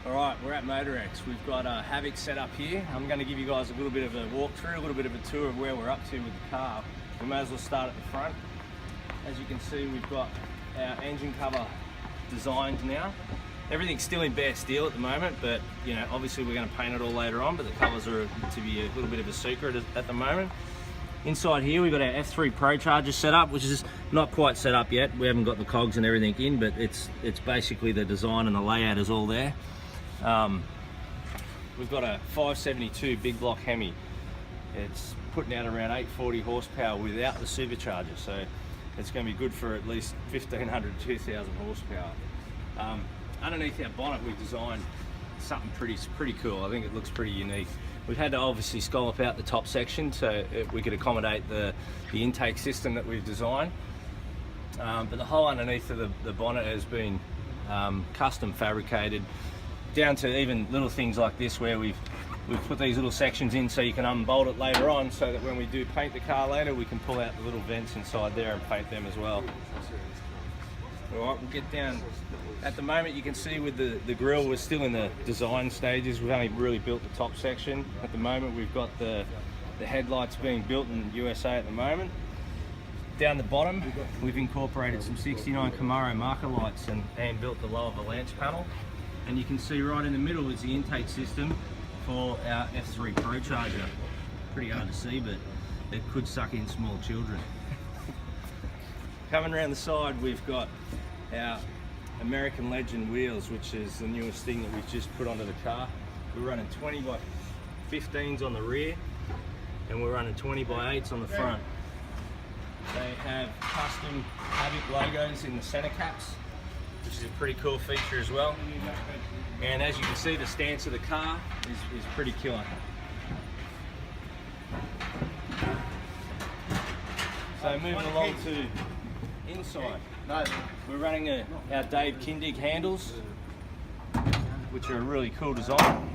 Alright, we're at Motorex. We've got Havoc set up here. I'm going to give you guys a little bit of a walkthrough, a little bit of a tour of where we're up to with the car. We may as well start at the front. As you can see, we've got our engine cover designed now. Everything's still in bare steel at the moment, but you know, obviously we're going to paint it all later on, but the colours are to be a little bit of a secret at the moment. Inside here we've got our F3 Pro Charger set up, which is not quite set up yet. We haven't got the cogs and everything in, but it's basically the design and the layout is all there. We've got a 572 big block Hemi. It's putting out around 840 horsepower without the supercharger, so it's going to be good for at least 1500 to 2000 horsepower. Underneath our bonnet we've designed something pretty cool. I think it looks pretty unique. We've had to obviously scallop out the top section so we could accommodate the intake system that we've designed. But the whole underneath of the bonnet has been custom fabricated, down to even little things like this where we've put these little sections in so you can unbolt it later on, so that when we do paint the car later we can pull out the little vents inside there and paint them as well. Alright, we'll get down. At the moment you can see with the grille we're still in the design stages. We've only really built the top section. At the moment we've got the headlights being built in USA at the moment. Down the bottom we've incorporated some 69 Camaro marker lights and built the lower valance panel. And you can see right in the middle is the intake system for our F3 Pro Charger. Pretty hard to see, but it could suck in small children. Coming around the side we've got our American Legend wheels, which is the newest thing that we've just put onto the car. We're running 20 by 15s on the rear and we're running 20 by 8s on the front. They have custom Havoc logos in the center caps, which is a pretty cool feature as well. And as you can see, the stance of the car is pretty killer. So moving along to inside, we're running our Dave Kindig handles, which are a really cool design.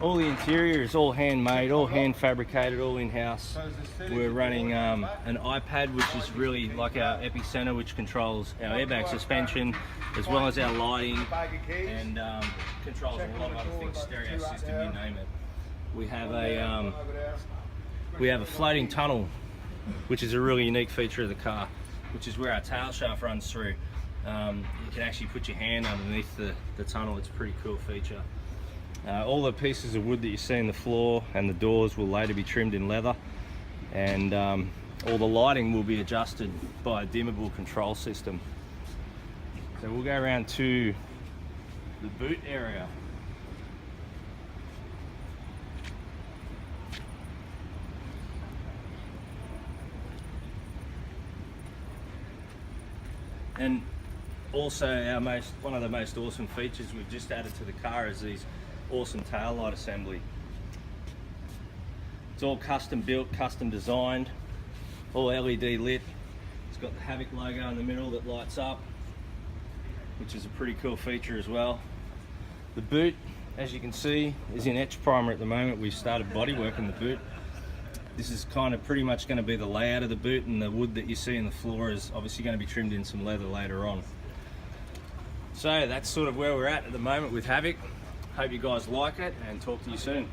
All the interior is all handmade, all hand fabricated, all in-house. We're running an iPad, which is really like our epicenter, which controls our airbag suspension, as well as our lighting, and controls a lot of other things, stereo system, you name it. We have a floating tunnel, which is a really unique feature of the car, which is where our tail shaft runs through. You can actually put your hand underneath the tunnel. It's a pretty cool feature. All the pieces of wood that you see in the floor and the doors will later be trimmed in leather, and all the lighting will be adjusted by a dimmable control system. So we'll go around to the boot area. And also one of the most awesome features we've just added to the car is these awesome tail light assembly. It's all custom built, custom designed, all LED lit. It's got the Havoc logo in the middle that lights up, which is a pretty cool feature as well. The boot, as you can see, is in etch primer at the moment. We've started bodyworking the boot. This is kind of pretty much going to be the layout of the boot, and the wood that you see in the floor is obviously going to be trimmed in some leather later on. So that's sort of where we're at the moment with Havoc. Hope you guys like it, and talk to you soon.